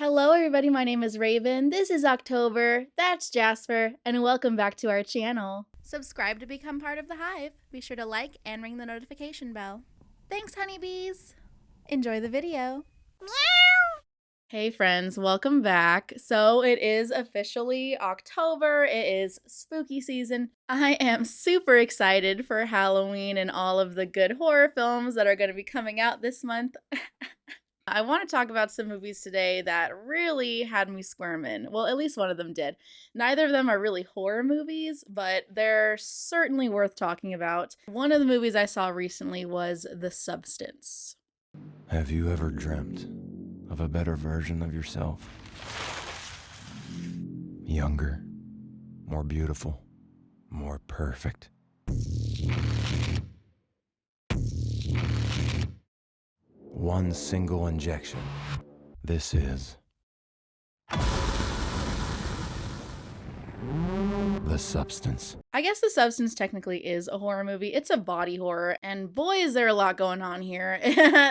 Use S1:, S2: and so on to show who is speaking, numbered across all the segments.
S1: Hello, everybody. My name is Raven. This is October. That's Jasper. And welcome back to our channel. Subscribe to become part of the Hive. Be sure to like and ring the notification bell. Thanks, honeybees. Enjoy the video. Hey, friends. Welcome back. So it is officially October. It is spooky season. I am super excited for Halloween and all of the good horror films that are going to be coming out this month. I want to talk about some movies today that really had me squirming. Well, at least one of them did. Neither of them are really horror movies, but they're certainly worth talking about. One of the movies I saw recently was The Substance.
S2: Have you ever dreamt of a better version of yourself? Younger, more beautiful, more perfect. One single injection. This is The Substance.
S1: I guess The Substance technically is a horror movie. It's a body horror, and boy, is there a lot going on here.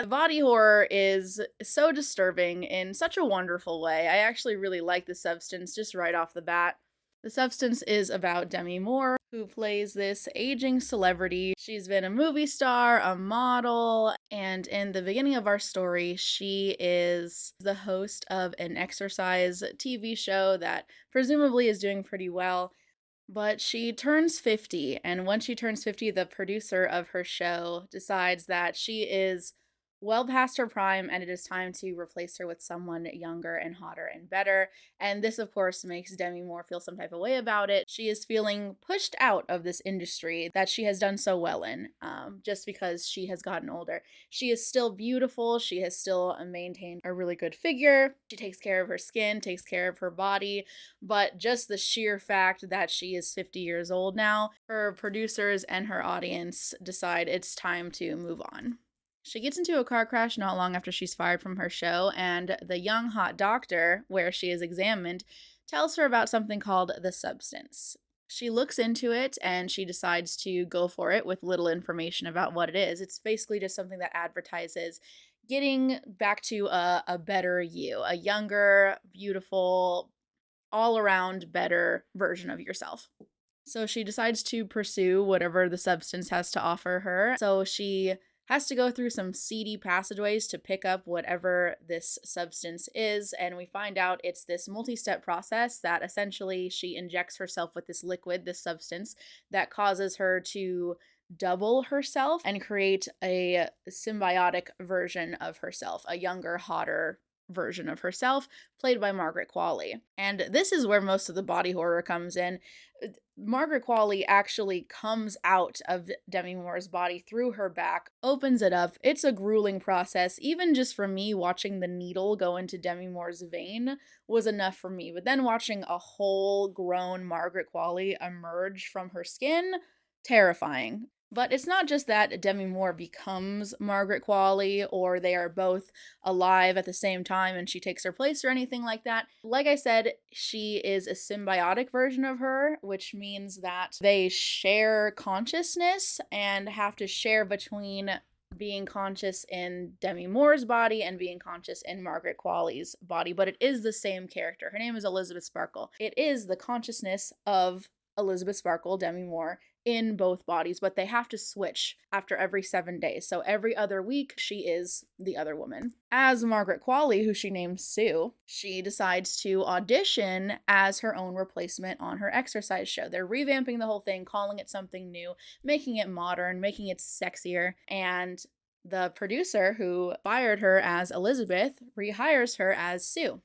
S1: Body horror is so disturbing in such a wonderful way. I actually really like The Substance just right off the bat. The Substance is about Demi Moore, who plays this aging celebrity. She's been a movie star, a model, and in the beginning of our story, she is the host of an exercise TV show that presumably is doing pretty well. But she turns 50, and when she turns 50, the producer of her show decides that she is well past her prime and it is time to replace her with someone younger and hotter and better. And this, of course, makes Demi Moore feel some type of way about it. She is feeling pushed out of this industry that she has done so well in, just because she has gotten older. She is still beautiful. She has still maintained a really good figure. She takes care of her skin, takes care of her body, but just the sheer fact that she is 50 years old now, her producers and her audience decide it's time to move on. She gets into a car crash not long after she's fired from her show, and the young hot doctor, where she is examined, tells her about something called the substance. She looks into it and she decides to go for it with little information about what it is. It's basically just something that advertises getting back to a better you, a younger, beautiful, all around better version of yourself. So she decides to pursue whatever the substance has to offer her. So she has to go through some seedy passageways to pick up whatever this substance is, and we find out it's this multi-step process that essentially she injects herself with this liquid, this substance, that causes her to double herself and create a symbiotic version of herself, a younger, hotter version of herself, played by Margaret Qualley. And this is where most of the body horror comes in. Margaret Qualley actually comes out of Demi Moore's body through her back, opens it up. It's a grueling process. Even just for me, watching the needle go into Demi Moore's vein was enough for me. But then watching a whole grown Margaret Qualley emerge from her skin, terrifying. But it's not just that Demi Moore becomes Margaret Qualley or they are both alive at the same time and she takes her place or anything like that. Like I said, she is a symbiotic version of her, which means that they share consciousness and have to share between being conscious in Demi Moore's body and being conscious in Margaret Qualley's body. But it is the same character. Her name is Elizabeth Sparkle. It is the consciousness of Elizabeth Sparkle, Demi Moore, in both bodies, but they have to switch after every 7 days. So every other week, she is the other woman. As Margaret Qualley, who she names Sue, she decides to audition as her own replacement on her exercise show. They're revamping the whole thing, calling it something new, making it modern, making it sexier, and the producer who fired her as Elizabeth rehires her as Sue.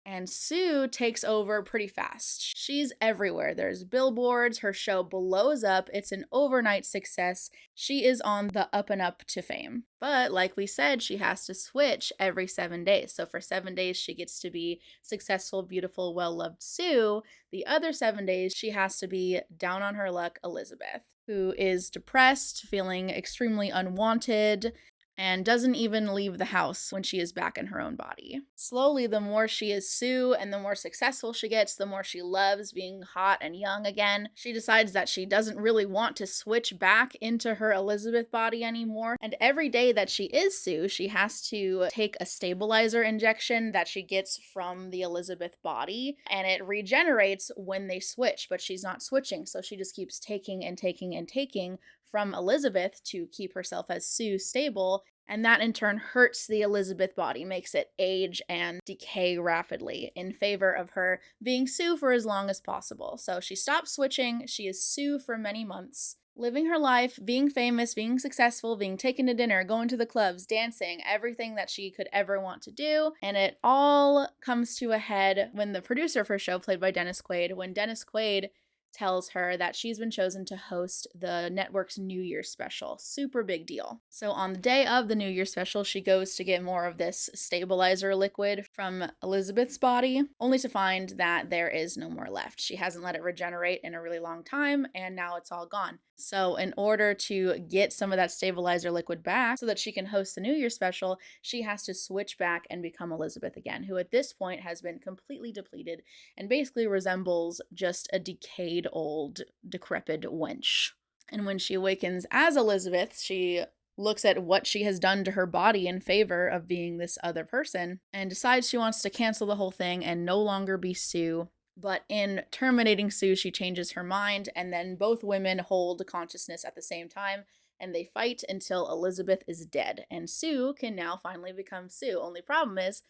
S1: And Sue takes over pretty fast. She's everywhere. There's billboards. Her show blows up. It's an overnight success. She is on the up and up to fame. But like we said, she has to switch every 7 days. So for 7 days, she gets to be successful, beautiful, well-loved Sue. The other 7 days, she has to be down on her luck Elizabeth, who is depressed, feeling extremely unwanted, and doesn't even leave the house when she is back in her own body. Slowly, the more she is Sue and the more successful she gets, the more she loves being hot and young again. She decides that she doesn't really want to switch back into her Elizabeth body anymore. And every day that she is Sue, she has to take a stabilizer injection that she gets from the Elizabeth body, and it regenerates when they switch, but she's not switching. So she just keeps taking and taking and taking from Elizabeth to keep herself as Sue stable, and that in turn hurts the Elizabeth body, makes it age and decay rapidly in favor of her being Sue for as long as possible. So she stops switching, she is Sue for many months, living her life, being famous, being successful, being taken to dinner, going to the clubs, dancing, everything that she could ever want to do. And it all comes to a head when the producer for her show, played by Dennis Quaid, when Dennis Quaid tells her that she's been chosen to host the network's New Year's special. Super big deal. So on the day of the New Year's special, she goes to get more of this stabilizer liquid from Elizabeth's body, only to find that there is no more left. She hasn't let it regenerate in a really long time, and now it's all gone. So in order to get some of that stabilizer liquid back so that she can host the New Year's special, she has to switch back and become Elizabeth again, who at this point has been completely depleted and basically resembles just a decayed old decrepit wench. And when she awakens as Elizabeth, she looks at what she has done to her body in favor of being this other person and decides she wants to cancel the whole thing and no longer be Sue. But in terminating Sue, she changes her mind, and then both women hold consciousness at the same time, and they fight until Elizabeth is dead, and Sue can now finally become Sue. Only problem is,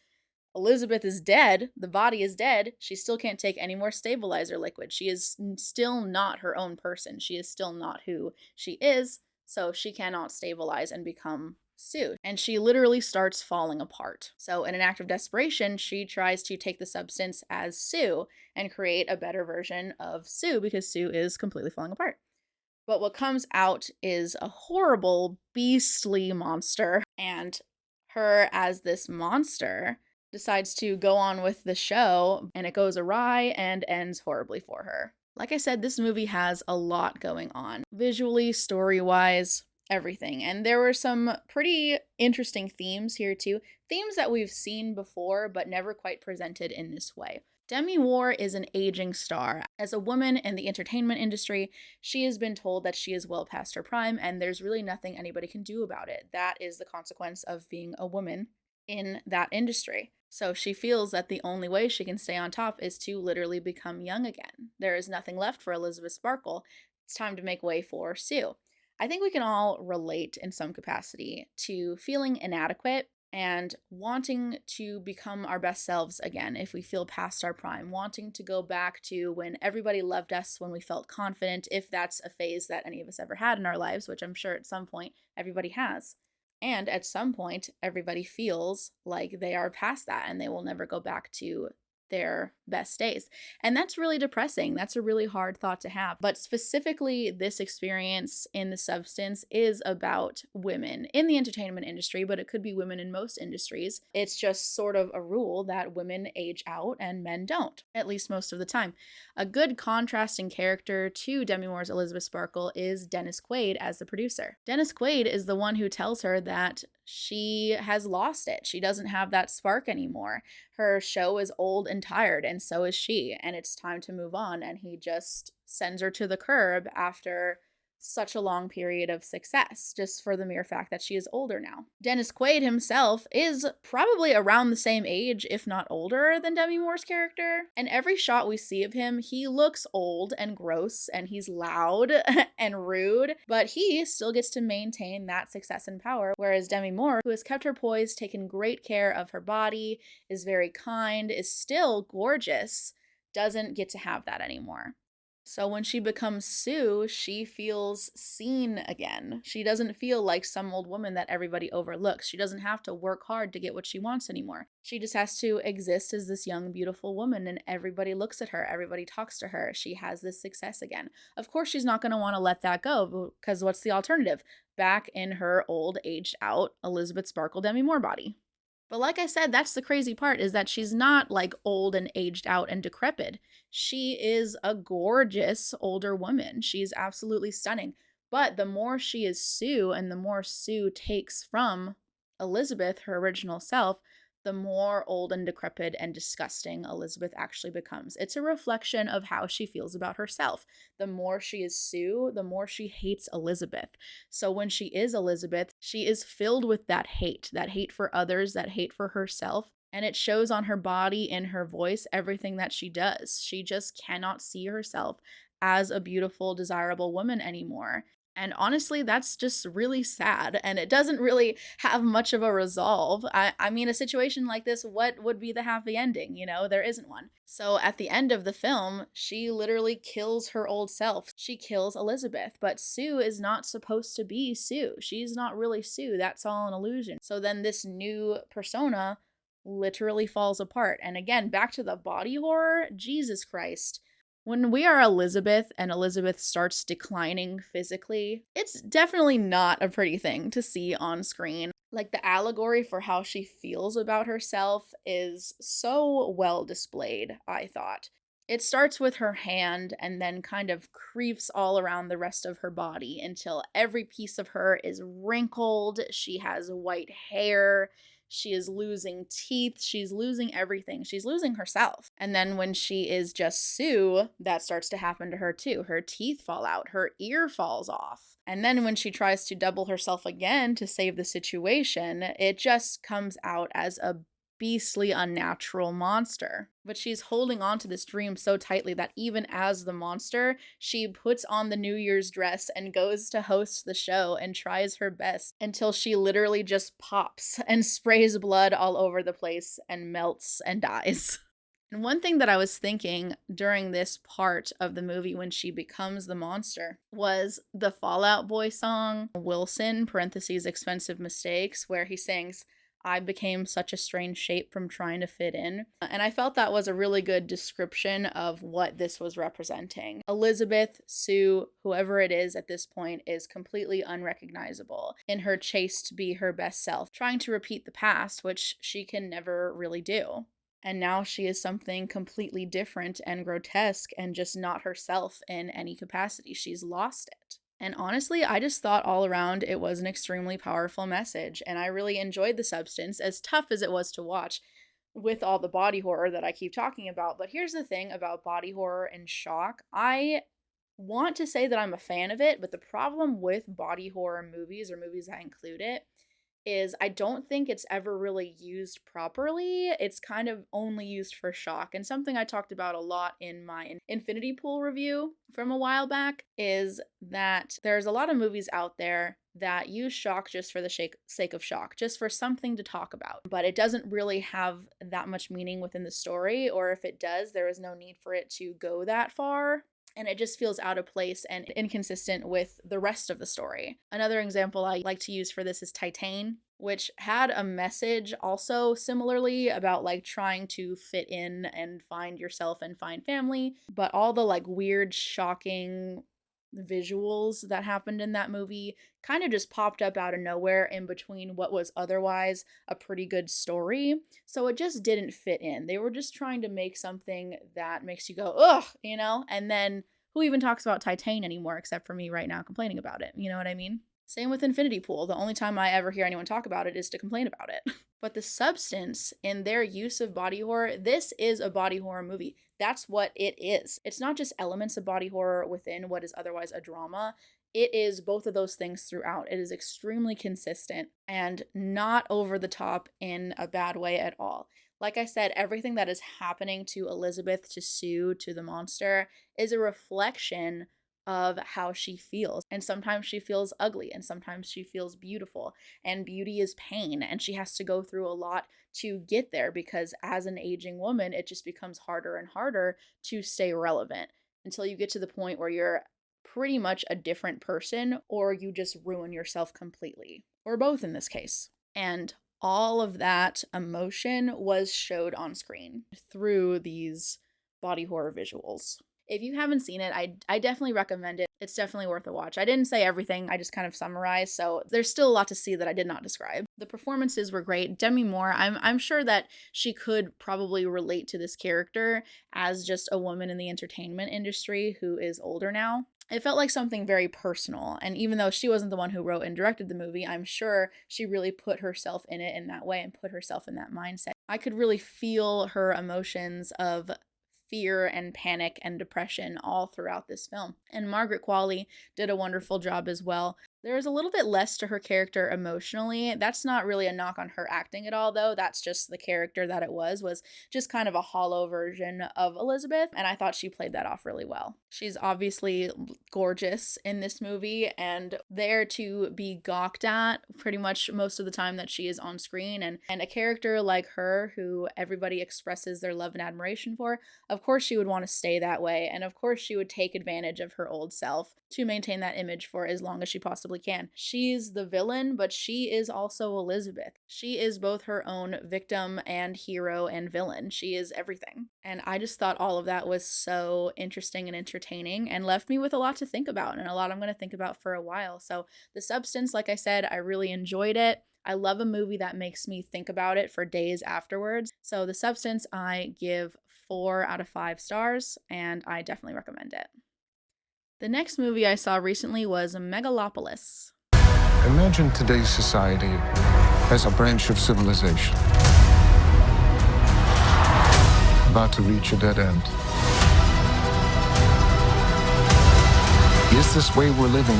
S1: Elizabeth is dead, the body is dead, she still can't take any more stabilizer liquid. She is still not her own person. She is still not who she is, so she cannot stabilize and become Sue. And she literally starts falling apart. So in an act of desperation, she tries to take the substance as Sue and create a better version of Sue because Sue is completely falling apart. But what comes out is a horrible, beastly monster, and her as this monster decides to go on with the show, and it goes awry and ends horribly for her. Like I said, this movie has a lot going on. Visually, story-wise, everything. And there were some pretty interesting themes here too. Themes that we've seen before, but never quite presented in this way. Demi Moore is an aging star. As a woman in the entertainment industry, she has been told that she is well past her prime, and there's really nothing anybody can do about it. That is the consequence of being a woman in that industry. So she feels that the only way she can stay on top is to literally become young again. There is nothing left for Elizabeth Sparkle. It's time to make way for Sue. I think we can all relate in some capacity to feeling inadequate and wanting to become our best selves again if we feel past our prime, wanting to go back to when everybody loved us, when we felt confident, if that's a phase that any of us ever had in our lives, which I'm sure at some point everybody has. And at some point, everybody feels like they are past that and they will never go back to their best days. And that's really depressing. That's a really hard thought to have. But specifically, this experience in The Substance is about women in the entertainment industry, but it could be women in most industries. It's just sort of a rule that women age out and men don't, at least most of the time. A good contrasting character to Demi Moore's Elizabeth Sparkle is Dennis Quaid as the producer. Dennis Quaid is the one who tells her that she has lost it. She doesn't have that spark anymore. Her show is old and tired, and so is she, and it's time to move on. And he just sends her to the curb after such a long period of success, just for the mere fact that she is older now. Dennis Quaid himself is probably around the same age, if not older, than Demi Moore's character. And every shot we see of him, he looks old and gross, and he's loud and rude, but he still gets to maintain that success and power, whereas Demi Moore, who has kept her poise, taken great care of her body, is very kind, is still gorgeous, doesn't get to have that anymore. So when she becomes Sue, she feels seen again. She doesn't feel like some old woman that everybody overlooks. She doesn't have to work hard to get what she wants anymore. She just has to exist as this young, beautiful woman, and everybody looks at her. Everybody talks to her. She has this success again. Of course, she's not going to want to let that go, because what's the alternative? Back in her old, aged out Elizabeth Sparkle Demi Moore body. But like I said, that's the crazy part, is that she's not like old and aged out and decrepit. She is a gorgeous older woman. She's absolutely stunning. But the more she is Sue and the more Sue takes from Elizabeth, her original self, the more old and decrepit and disgusting Elizabeth actually becomes. It's a reflection of how she feels about herself. The more she is Sue, the more she hates Elizabeth. So when she is Elizabeth, she is filled with that hate for others, that hate for herself. And it shows on her body, in her voice, everything that she does. She just cannot see herself as a beautiful, desirable woman anymore. And honestly, that's just really sad. And it doesn't really have much of a resolve. I mean, a situation like this, what would be the happy ending? You know, there isn't one. So at the end of the film, she literally kills her old self. She kills Elizabeth. But Sue is not supposed to be Sue. She's not really Sue. That's all an illusion. So then this new persona literally falls apart. And again, back to the body horror, Jesus Christ. When we are Elizabeth and Elizabeth starts declining physically, it's definitely not a pretty thing to see on screen. Like, the allegory for how she feels about herself is so well displayed, I thought. It starts with her hand and then kind of creeps all around the rest of her body until every piece of her is wrinkled. She has white hair. She is losing teeth. She's losing everything. She's losing herself. And then when she is just Sue, that starts to happen to her too. Her teeth fall out. Her ear falls off. And then when she tries to double herself again to save the situation, it just comes out as a beastly, unnatural monster. But she's holding on to this dream so tightly that even as the monster, she puts on the New Year's dress and goes to host the show and tries her best until she literally just pops and sprays blood all over the place and melts and dies. And one thing that I was thinking during this part of the movie when she becomes the monster was the Fall Out Boy song, Wilson, parentheses, expensive mistakes, where he sings, I became such a strange shape from trying to fit in. And I felt that was a really good description of what this was representing. Elizabeth, Sue, whoever it is at this point, is completely unrecognizable in her chase to be her best self, trying to repeat the past, which she can never really do. And now she is something completely different and grotesque and just not herself in any capacity. She's lost it. And honestly, I just thought all around it was an extremely powerful message, and I really enjoyed the substance, as tough as it was to watch with all the body horror that I keep talking about. But here's the thing about body horror and shock. I want to say that I'm a fan of it, but the problem with body horror movies, or movies that include it, is I don't think it's ever really used properly. It's kind of only used for shock. And something I talked about a lot in my Infinity Pool review from a while back is that there's a lot of movies out there that use shock just for the sake of shock, just for something to talk about. But it doesn't really have that much meaning within the story, or if it does, there is no need for it to go that far. And it just feels out of place and inconsistent with the rest of the story. Another example I like to use for this is Titan, which had a message also similarly about like trying to fit in and find yourself and find family. But all the like weird, shocking visuals that happened in that movie kind of just popped up out of nowhere in between what was otherwise a pretty good story. So it just didn't fit in. They were just trying to make something that makes you go, ugh, you know? And then who even talks about Titan anymore except for me right now complaining about it? You know what I mean? Same with Infinity Pool. The only time I ever hear anyone talk about it is to complain about it. But the substance in their use of body horror, this is a body horror movie. That's what it is. It's not just elements of body horror within what is otherwise a drama. It is both of those things throughout. It is extremely consistent and not over the top in a bad way at all. Like I said, everything that is happening to Elizabeth, to Sue, to the monster is a reflection of how she feels. And sometimes she feels ugly and sometimes she feels beautiful. And beauty is pain, and she has to go through a lot to get there because as an aging woman, it just becomes harder and harder to stay relevant until you get to the point where you're pretty much a different person or you just ruin yourself completely, or both in this case. And all of that emotion was showed on screen through these body horror visuals. If you haven't seen it, I definitely recommend it. It's definitely worth a watch. I didn't say everything, I just kind of summarized, so there's still a lot to see that I did not describe. The performances were great. Demi Moore, I'm sure that she could probably relate to this character as just a woman in the entertainment industry who is older now. It felt like something very personal, and even though she wasn't the one who wrote and directed the movie, I'm sure she really put herself in it in that way and put herself in that mindset. I could really feel her emotions of fear and panic and depression all throughout this film. And Margaret Qualley did a wonderful job as well. There's a little bit less to her character emotionally. That's not really a knock on her acting at all, though. That's just the character that it was just kind of a hollow version of Elizabeth, and I thought she played that off really well. She's obviously gorgeous in this movie and there to be gawked at pretty much most of the time that she is on screen, and a character like her who everybody expresses their love and admiration for, of course she would want to stay that way, and of course she would take advantage of her old self to maintain that image for as long as she possibly can. She's the villain, but she is also Elizabeth. She is both her own victim and hero and villain. She is everything. And I just thought all of that was so interesting and entertaining and left me with a lot to think about and a lot I'm going to think about for a while. So, The Substance, like I said, I really enjoyed it. I love a movie that makes me think about it for days afterwards. So, The Substance, I give 4 out of 5 stars, and I definitely recommend it. The next movie I saw recently was Megalopolis.
S3: Imagine today's society as a branch of civilization about to reach a dead end. Is this way we're living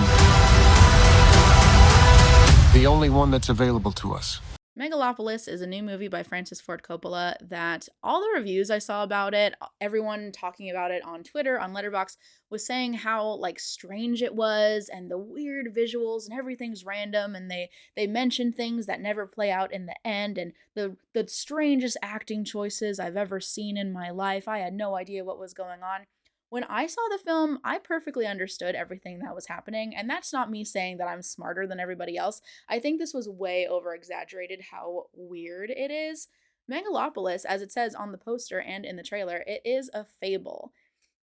S3: the only one that's available to us?
S1: Megalopolis is a new movie by Francis Ford Coppola that all the reviews I saw about it, everyone talking about it on Twitter, on Letterboxd, was saying how like strange it was and the weird visuals and everything's random, and they mention things that never play out in the end, and the strangest acting choices I've ever seen in my life. I had no idea what was going on. When I saw the film, I perfectly understood everything that was happening, and that's not me saying that I'm smarter than everybody else. I think this was way over exaggerated how weird it is. Megalopolis, as it says on the poster and in the trailer, it is a fable.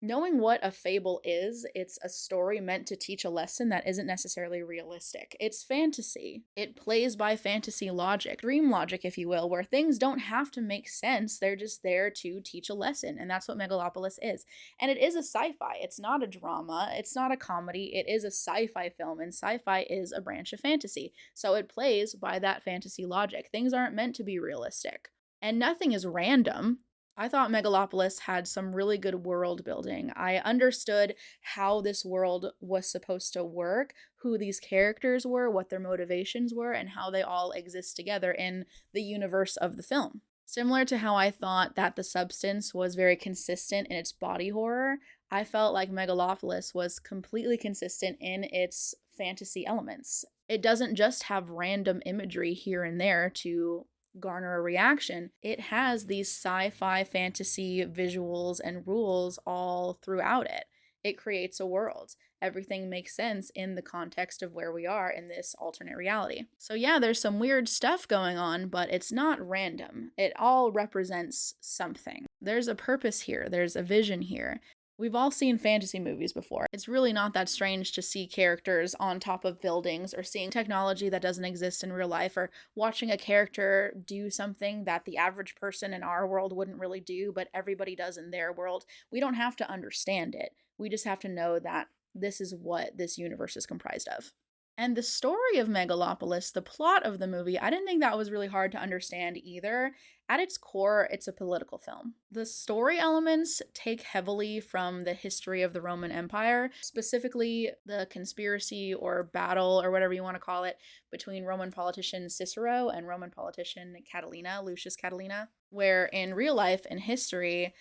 S1: Knowing what a fable is, it's a story meant to teach a lesson that isn't necessarily realistic. It's fantasy. It plays by fantasy logic, dream logic, if you will, where things don't have to make sense. They're just there to teach a lesson, and that's what Megalopolis is. And it is a sci-fi. It's not a drama. It's not a comedy. It is a sci-fi film, and sci-fi is a branch of fantasy. So it plays by that fantasy logic. Things aren't meant to be realistic. And nothing is random. I thought Megalopolis had some really good world building. I understood how this world was supposed to work, who these characters were, what their motivations were, and how they all exist together in the universe of the film. Similar to how I thought that The Substance was very consistent in its body horror, I felt like Megalopolis was completely consistent in its fantasy elements. It doesn't just have random imagery here and there to garner a reaction. It has these sci-fi fantasy visuals and rules all throughout it. It creates a world. Everything makes sense in the context of where we are in this alternate reality. So yeah, there's some weird stuff going on, but it's not random. It all represents something. There's a purpose here. There's a vision here. We've all seen fantasy movies before. It's really not that strange to see characters on top of buildings, or seeing technology that doesn't exist in real life, or watching a character do something that the average person in our world wouldn't really do, but everybody does in their world. We don't have to understand it. We just have to know that this is what this universe is comprised of. And the story of Megalopolis, the plot of the movie, I didn't think that was really hard to understand either. At its core, it's a political film. The story elements take heavily from the history of the Roman Empire, specifically the conspiracy or battle or whatever you want to call it between Roman politician Cicero and Roman politician Catalina, Lucius Catalina, where in real life, in history,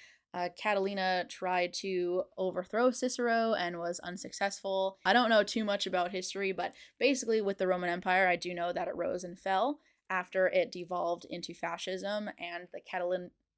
S1: Catalina tried to overthrow Cicero and was unsuccessful. I don't know too much about history, but basically with the Roman Empire, I do know that it rose and fell after it devolved into fascism, and the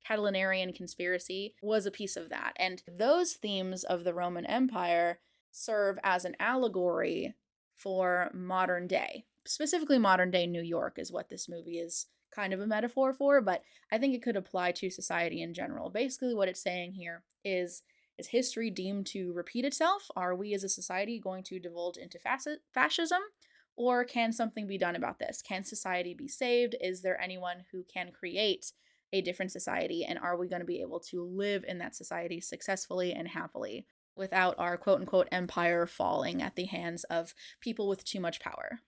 S1: Catilinarian conspiracy was a piece of that. And those themes of the Roman Empire serve as an allegory for modern day. Specifically, modern day New York is what this movie is kind of a metaphor for, but I think it could apply to society in general. Basically, what it's saying here is history deemed to repeat itself? Are we as a society going to divulge into fascism? Or can something be done about this? Can society be saved? Is there anyone who can create a different society? And are we going to be able to live in that society successfully and happily? without our quote-unquote empire falling at the hands of people with too much power.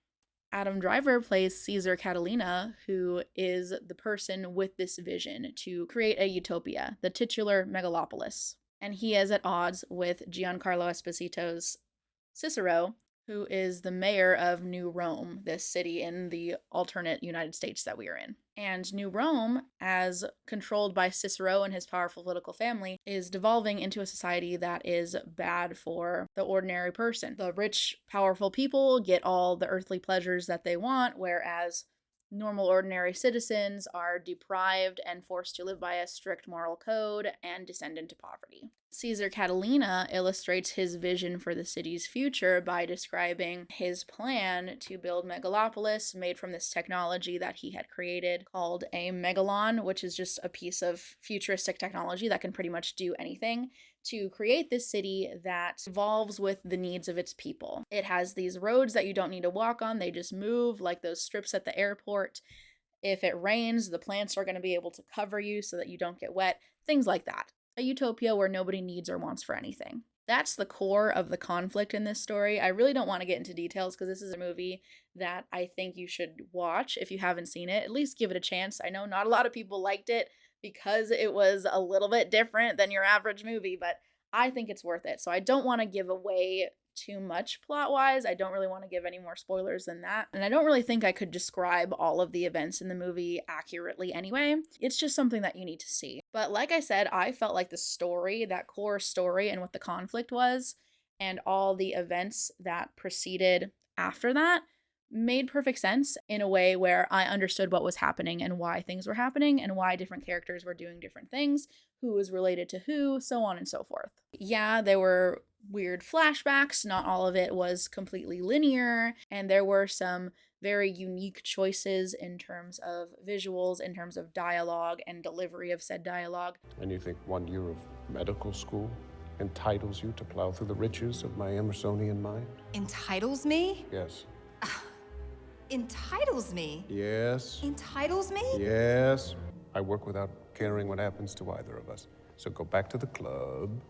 S1: Adam Driver plays Caesar Catalina, who is the person with this vision to create a utopia, the titular Megalopolis. And he is at odds with Giancarlo Esposito's Cicero, who is the mayor of New Rome, this city in the alternate United States that we are in. And New Rome, as controlled by Cicero and his powerful political family, is devolving into a society that is bad for the ordinary person. The rich, powerful people get all the earthly pleasures that they want, whereas normal, ordinary citizens are deprived and forced to live by a strict moral code and descend into poverty. Caesar Catalina illustrates his vision for the city's future by describing his plan to build Megalopolis, made from this technology that he had created called a megalon, which is just a piece of futuristic technology that can pretty much do anything, to create this city that evolves with the needs of its people. It has these roads that you don't need to walk on, they just move, like those strips at the airport. If it rains, the plants are going to be able to cover you so that you don't get wet, things like that. A utopia where nobody needs or wants for anything. That's the core of the conflict in this story. I really don't want to get into details because this is a movie that I think you should watch if you haven't seen it. At least give it a chance. I know not a lot of people liked it because it was a little bit different than your average movie, but I think it's worth it. So I don't want to give away too much plot-wise. I don't really want to give any more spoilers than that. And I don't really think I could describe all of the events in the movie accurately anyway. It's just something that you need to see. But like I said, I felt like the story, that core story and what the conflict was, and all the events that proceeded after that made perfect sense in a way where I understood what was happening and why things were happening and why different characters were doing different things, who was related to who, so on and so forth. Yeah, there were weird flashbacks. Not all of it was completely linear, and there were some very unique choices in terms of visuals, in terms of dialogue and delivery of said dialogue.
S4: And you think 1 year of medical school entitles you to plow through the riches of my Emersonian mind?
S5: Entitles me?
S4: Yes.
S5: Entitles me?
S4: Yes.
S5: Entitles me?
S4: Yes. I work without caring what happens to either of us. So go back to the club.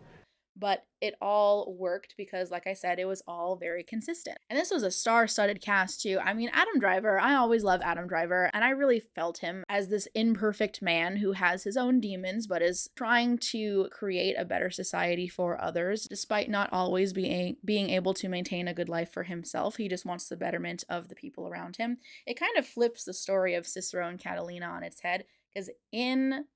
S1: But it all worked because, like I said, it was all very consistent. And this was a star-studded cast, too. I mean, Adam Driver, I always love Adam Driver, and I really felt him as this imperfect man who has his own demons, but is trying to create a better society for others, despite not always being able to maintain a good life for himself. He just wants the betterment of the people around him. It kind of flips the story of Cicero and Catalina on its head, because in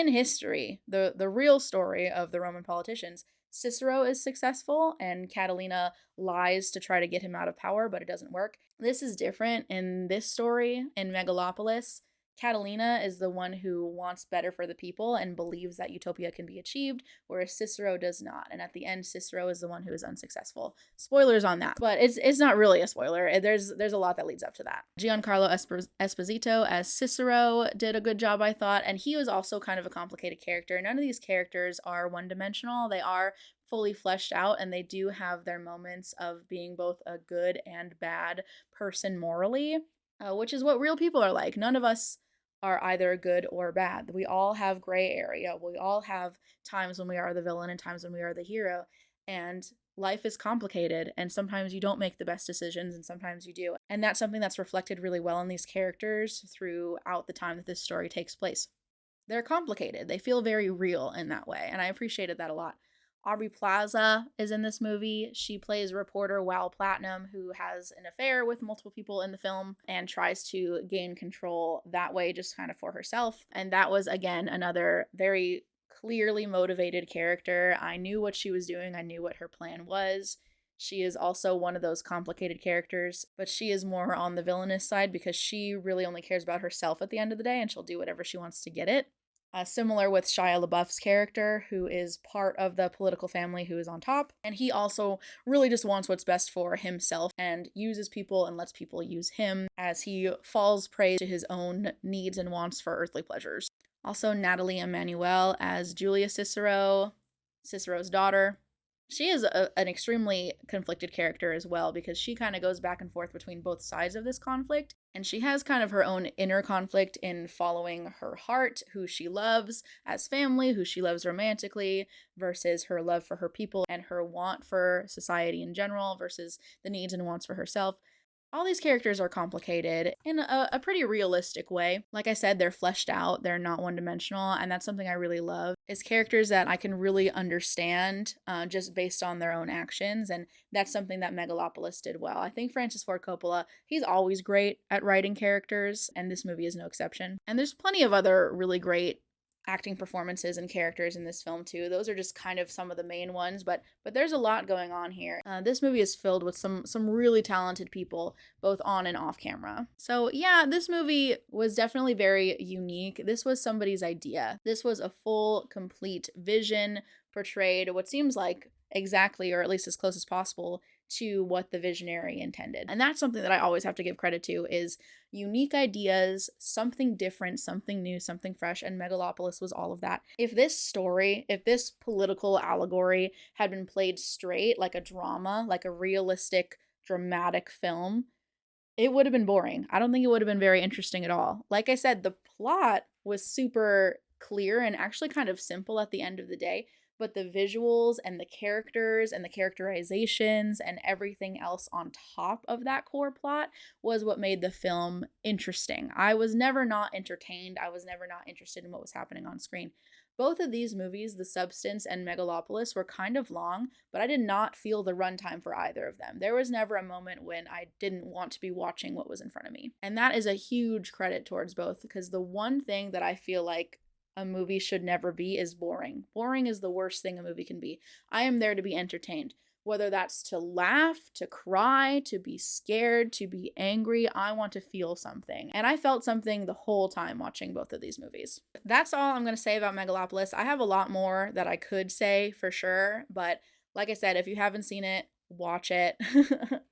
S1: history, the real story of the Roman politicians, Cicero is successful and Catalina lies to try to get him out of power, but it doesn't work. This is different in this story, in Megalopolis. Catalina is the one who wants better for the people and believes that utopia can be achieved, whereas Cicero does not. And at the end, Cicero is the one who is unsuccessful. Spoilers on that, but it's not really a spoiler. There's a lot that leads up to that. Giancarlo Esposito as Cicero did a good job, I thought, and he was also kind of a complicated character. None of these characters are one-dimensional. They are fully fleshed out, and they do have their moments of being both a good and bad person morally, which is what real people are like. None of us are either good or bad. We all have gray area. We all have times when we are the villain and times when we are the hero. And life is complicated, and sometimes you don't make the best decisions and sometimes you do. And that's something that's reflected really well in these characters throughout the time that this story takes place. They're complicated. They feel very real in that way, and I appreciated that a lot. Aubrey Plaza is in this movie. She plays reporter Val Platinum, who has an affair with multiple people in the film and tries to gain control that way, just kind of for herself. And that was, again, another very clearly motivated character. I knew what she was doing. I knew what her plan was. She is also one of those complicated characters, but she is more on the villainous side because she really only cares about herself at the end of the day, and she'll do whatever she wants to get it. Similar with Shia LaBeouf's character, who is part of the political family who is on top, and he also really just wants what's best for himself and uses people and lets people use him as he falls prey to his own needs and wants for earthly pleasures. Also, Natalie Emmanuel as Julia Cicero, Cicero's daughter. She is an extremely conflicted character as well, because she kind of goes back and forth between both sides of this conflict. And she has kind of her own inner conflict in following her heart, who she loves as family, who she loves romantically, versus her love for her people and her want for society in general versus the needs and wants for herself. All these characters are complicated in a pretty realistic way. Like I said, they're fleshed out, they're not one-dimensional, and that's something I really love, is characters that I can really understand just based on their own actions, and that's something that Megalopolis did well. I think Francis Ford Coppola, he's always great at writing characters, and this movie is no exception. And there's plenty of other really great acting performances and characters in this film too. Those are just kind of some of the main ones, but there's a lot going on here. This movie is filled with some really talented people, both on and off camera. So yeah, this movie was definitely very unique. This was somebody's idea. This was a full, complete vision portrayed what seems like exactly, or at least as close as possible, to what the visionary intended. And that's something that I always have to give credit to, is unique ideas, something different, something new, something fresh, and Megalopolis was all of that. If this story, if this political allegory had been played straight, like a drama, like a realistic, dramatic film, it would have been boring. I don't think it would have been very interesting at all. Like I said, the plot was super clear and actually kind of simple at the end of the day, but the visuals and the characters and the characterizations and everything else on top of that core plot was what made the film interesting. I was never not entertained. I was never not interested in what was happening on screen. Both of these movies, The Substance and Megalopolis, were kind of long, but I did not feel the runtime for either of them. There was never a moment when I didn't want to be watching what was in front of me. And that is a huge credit towards both, because the one thing that I feel like a movie should never be is boring. Boring is the worst thing a movie can be. I am there to be entertained. Whether that's to laugh, to cry, to be scared, to be angry, I want to feel something. And I felt something the whole time watching both of these movies. That's all I'm going to say about Megalopolis. I have a lot more that I could say for sure, but like I said, if you haven't seen it, watch it.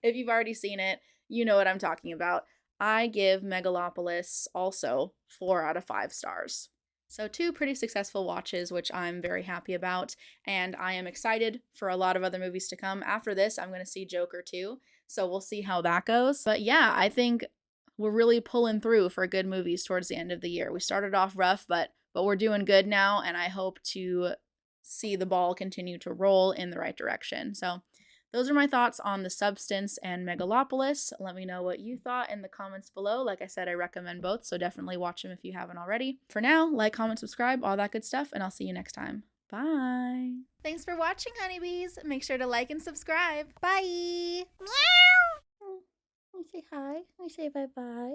S1: If you've already seen it, you know what I'm talking about. I give Megalopolis also 4 out of 5 stars. So 2 pretty successful watches, which I'm very happy about, and I am excited for a lot of other movies to come. After this, I'm going to see Joker 2, so we'll see how that goes. But yeah, I think we're really pulling through for good movies towards the end of the year. We started off rough, but we're doing good now, and I hope to see the ball continue to roll in the right direction. So those are my thoughts on The Substance and Megalopolis. Let me know what you thought in the comments below. Like I said, I recommend both, so definitely watch them if you haven't already. For now, like, comment, subscribe, all that good stuff, and I'll see you next time. Bye! Thanks for watching, honeybees. Make sure to like and subscribe. Bye! Meow! Let me say hi. Let me say bye-bye.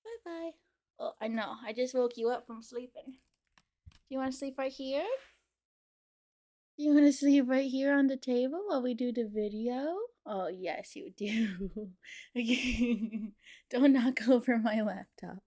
S1: Bye-bye. Oh, I know. I just woke you up from sleeping. Do you want to sleep right here? You want to sleep right here on the table while we do the video? Oh, yes, you do. Don't knock over my laptop.